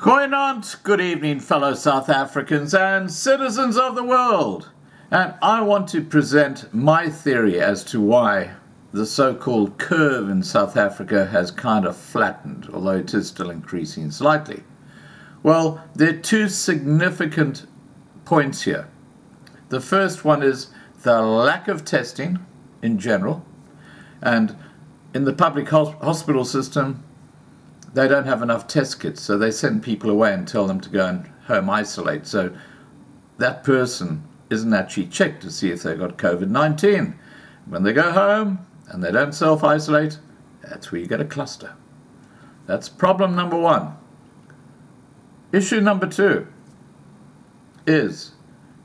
Goeienaand, good evening, fellow South Africans and citizens of the world. And I want to present my theory as to why the so-called curve in South Africa has kind of flattened, although it is still increasing slightly. Well, there are two significant points here. The first one is the lack of testing in general, and in the public hospital system, they don't have enough test kits, so they send people away and tell them to go and home isolate. So that person isn't actually checked to see if they've got COVID-19. When they go home and they don't self-isolate, that's where you get a cluster. That's problem number one. Issue number two is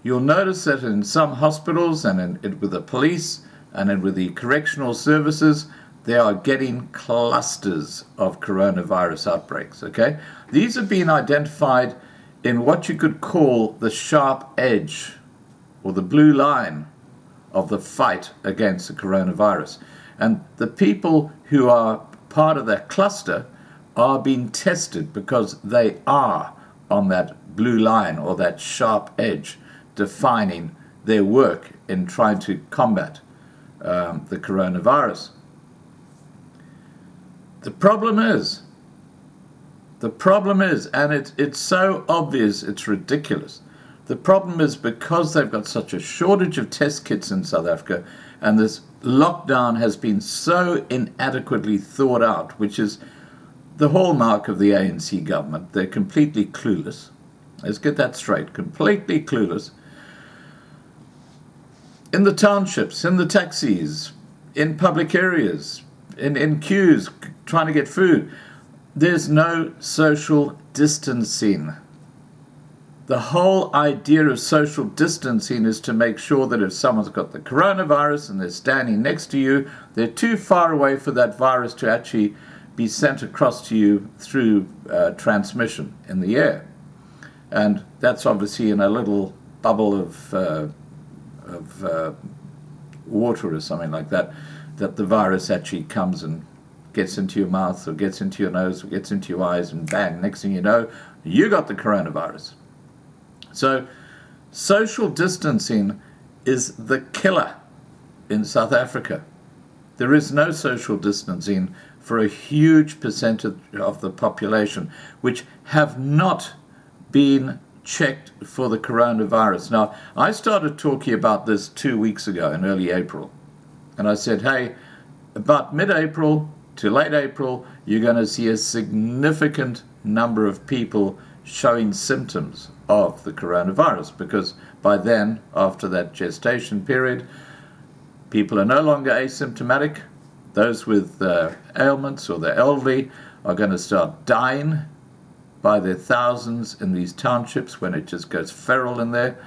you'll notice that in some hospitals and with the police and with the correctional services, they are getting clusters of coronavirus outbreaks, okay? These have been identified in what you could call the sharp edge or the blue line of the fight against the coronavirus. And the people who are part of that cluster are being tested because they are on that blue line or that sharp edge defining their work in trying to combat the coronavirus. The problem is, and it's so obvious, it's ridiculous. The problem is because they've got such a shortage of test kits in South Africa, and this lockdown has been so inadequately thought out, which is the hallmark of the ANC government. They're completely clueless. Let's get that straight, completely clueless. In the townships, in the taxis, in public areas, in queues, trying to get food, there's no social distancing. The whole idea of social distancing is to make sure that if someone's got the coronavirus and they're standing next to you, they're too far away for that virus to actually be sent across to you through transmission in the air. And that's obviously in a little bubble of water or something like that, that the virus actually comes and gets into your mouth or gets into your nose or gets into your eyes, and bang, next thing you know, you got the coronavirus. So social distancing is the killer in South Africa. There is no social distancing for a huge percentage of the population which have not been checked for the coronavirus. Now, I started talking about this 2 weeks ago in early April. And I said, hey, about mid-April to late April, you're going to see a significant number of people showing symptoms of the coronavirus, because by then, after that gestation period, people are no longer asymptomatic. Those with ailments or the elderly are going to start dying by their thousands in these townships when it just goes feral in there,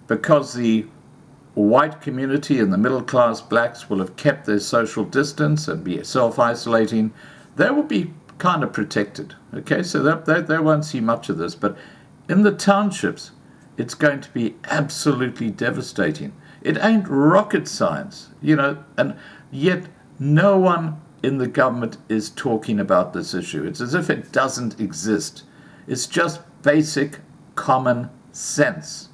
because the white community and the middle class blacks will have kept their social distance and be self-isolating. They will be kind of protected, okay? So they won't see much of this. But in the townships, it's going to be absolutely devastating. It ain't rocket science, and yet no one in the government is talking about this issue. It's as if it doesn't exist. It's just basic common sense.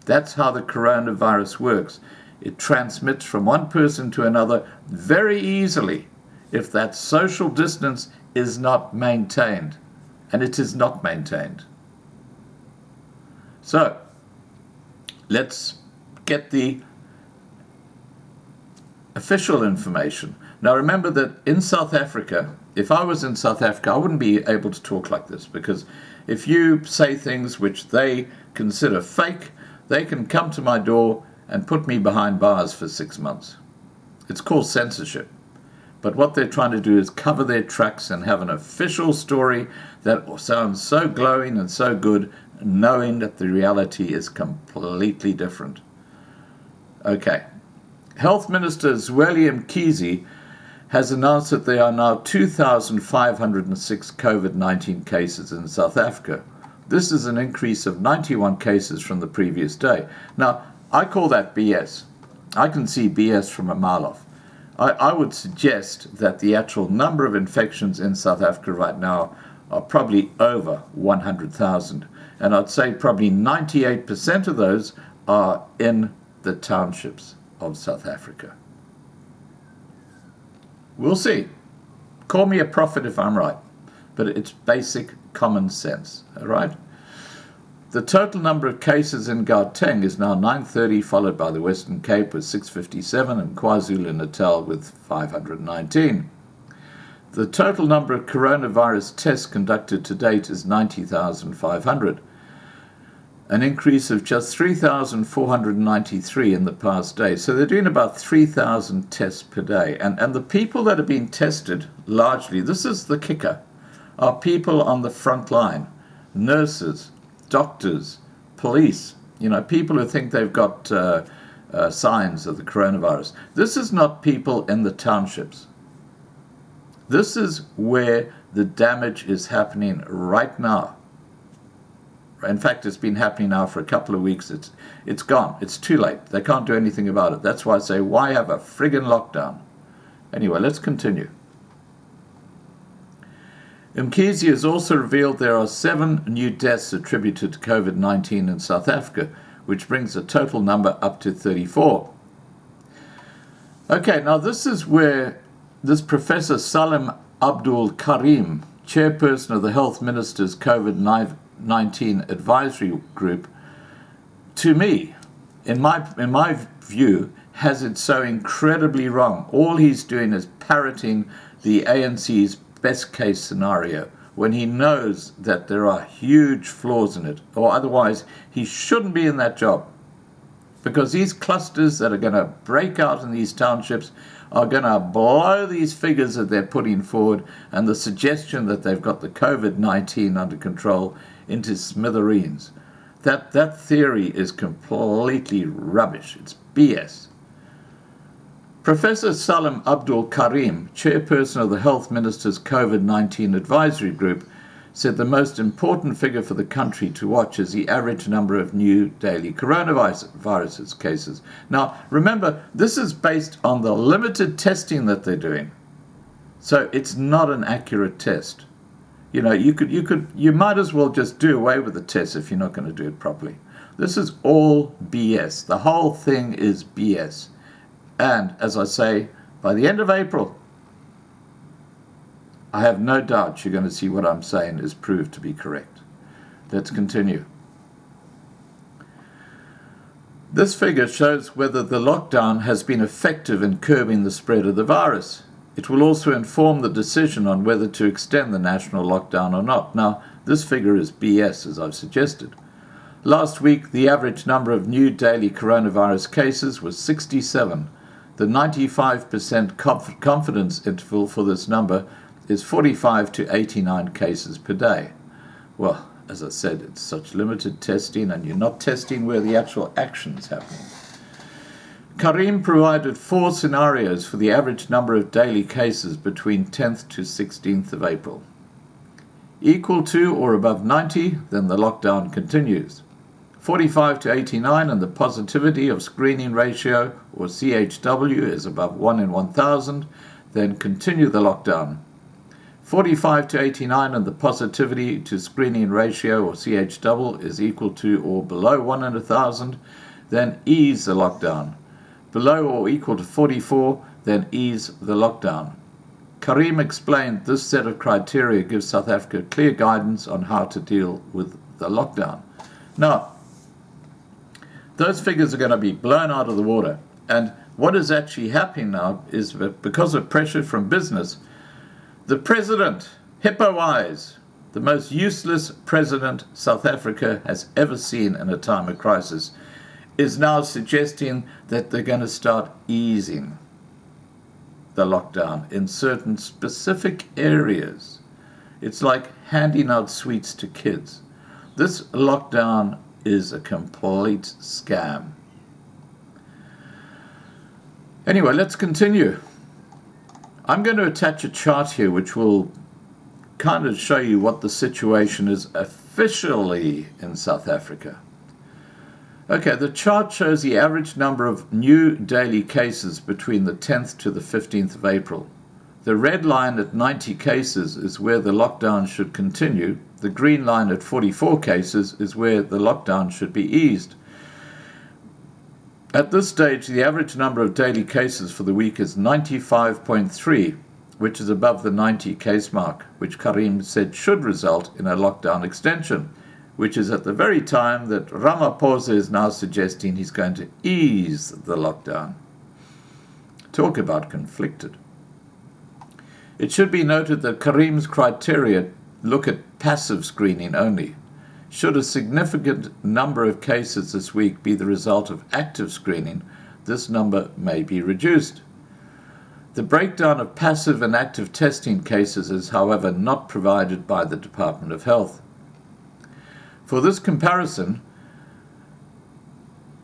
That's how the coronavirus works. It transmits from one person to another very easily if that social distance is not maintained. And it is not maintained. So, let's get the official information. Now remember that in South Africa, if I was in South Africa, I wouldn't be able to talk like this, because if you say things which they consider fake, they can come to my door and put me behind bars for 6 months. It's called censorship. But what they're trying to do is cover their tracks and have an official story that sounds so glowing and so good, knowing that the reality is completely different. Okay. Health Minister Zweli Mkhize has announced that there are now 2,506 COVID-19 cases in South Africa. This is an increase of 91 cases from the previous day. Now, I call that BS. I can see BS from a mile off. I would suggest that the actual number of infections in South Africa right now are probably over 100,000. And I'd say probably 98% of those are in the townships of South Africa. We'll see. Call me a prophet if I'm right, but it's basic common sense, all right? The total number of cases in Gauteng is now 930, followed by the Western Cape with 657 and KwaZulu-Natal with 519. The total number of coronavirus tests conducted to date is 90,500, an increase of just 3,493 in the past day. So they're doing about 3,000 tests per day. And the people that have been tested, largely, this is the kicker, are people on the front line, nurses, doctors, police, people who think they've got signs of the coronavirus. This is not people in the townships. This is where the damage is happening right now. In fact, it's been happening now for a couple of weeks. It's gone. It's too late. They can't do anything about it. That's why I say, why have a friggin' lockdown? Anyway, let's continue. Mkhize has also revealed there are 7 new deaths attributed to COVID-19 in South Africa, which brings the total number up to 34. Okay, now this is where this Professor Salim Abdul Karim, chairperson of the Health Minister's COVID-19 Advisory Group, to me, in my view, has it so incredibly wrong. All he's doing is parroting the ANC's best case scenario when he knows that there are huge flaws in it, or otherwise he shouldn't be in that job, because these clusters that are going to break out in these townships are going to blow these figures that they're putting forward and the suggestion that they've got the COVID-19 under control into smithereens. That theory is completely rubbish. It's BS. Professor Salim Abdul Karim, chairperson of the Health Minister's COVID-19 Advisory Group, said the most important figure for the country to watch is the average number of new daily coronavirus cases. Now, remember, this is based on the limited testing that they're doing. So it's not an accurate test. You might as well just do away with the test if you're not going to do it properly. This is all BS. The whole thing is BS. And, as I say, by the end of April, I have no doubt you're going to see what I'm saying is proved to be correct. Let's continue. This figure shows whether the lockdown has been effective in curbing the spread of the virus. It will also inform the decision on whether to extend the national lockdown or not. Now, this figure is BS, as I've suggested. Last week, the average number of new daily coronavirus cases was 67. The 95% confidence interval for this number is 45 to 89 cases per day. Well, as I said, it's such limited testing, and you're not testing where the actual action is happening. Karim provided 4 scenarios for the average number of daily cases between 10th to 16th of April. Equal to or above 90, then the lockdown continues. 45 to 89, and the positivity of screening ratio, or CHW, is above 1 in 1,000, then continue the lockdown. 45 to 89, and the positivity to screening ratio, or CHW, is equal to or below 1 in 1,000, then ease the lockdown. Below or equal to 44, then ease the lockdown. Karim explained this set of criteria gives South Africa clear guidance on how to deal with the lockdown. Now, those figures are going to be blown out of the water. And what is actually happening now is that because of pressure from business, the president, hippo-wise, the most useless president South Africa has ever seen in a time of crisis, is now suggesting that they're going to start easing the lockdown in certain specific areas. It's like handing out sweets to kids. This lockdown is a complete scam. Anyway, let's continue. I'm going to attach a chart here which will kind of show you what the situation is officially in South Africa. Okay, the chart shows the average number of new daily cases between the 10th to the 15th of April. The red line at 90 cases is where the lockdown should continue. The green line at 44 cases is where the lockdown should be eased. At this stage, the average number of daily cases for the week is 95.3, which is above the 90 case mark, which Karim said should result in a lockdown extension, which is at the very time that Ramaphosa is now suggesting he's going to ease the lockdown. Talk about conflicted. It should be noted that Karim's criteria look at passive screening only. Should a significant number of cases this week be the result of active screening, this number may be reduced. The breakdown of passive and active testing cases is, however, not provided by the Department of Health. For this comparison,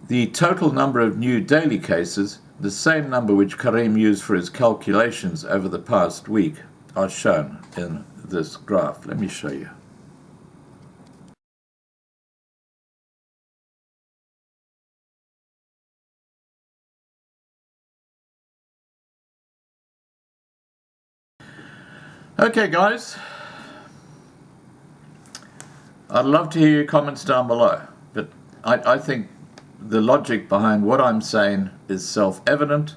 the total number of new daily cases, the same number which Karim used for his calculations over the past week, are shown in this graph. Let me show you. Okay, guys, I'd love to hear your comments down below, but I think the logic behind what I'm saying is self-evident.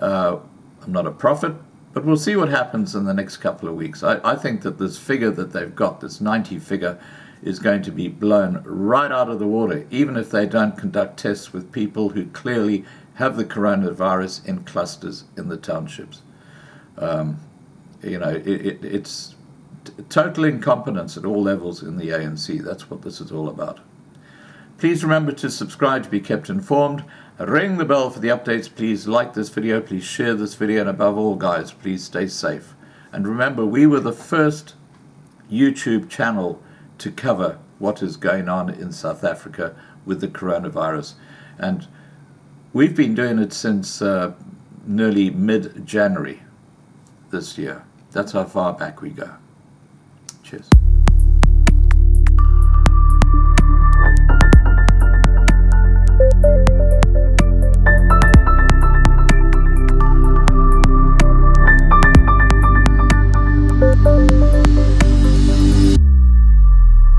I'm not a prophet, but we'll see what happens in the next couple of weeks. I think that this figure that they've got, this 90 figure, is going to be blown right out of the water, even if they don't conduct tests with people who clearly have the coronavirus in clusters in the townships. You know, it's total incompetence at all levels in the ANC. That's what this is all about. Please remember to subscribe to be kept informed. Ring the bell for the updates. Please like this video. Please share this video. And above all, guys, please stay safe. And remember, we were the first YouTube channel to cover what is going on in South Africa with the coronavirus. And we've been doing it since nearly mid-January this year. That's how far back we go. Cheers.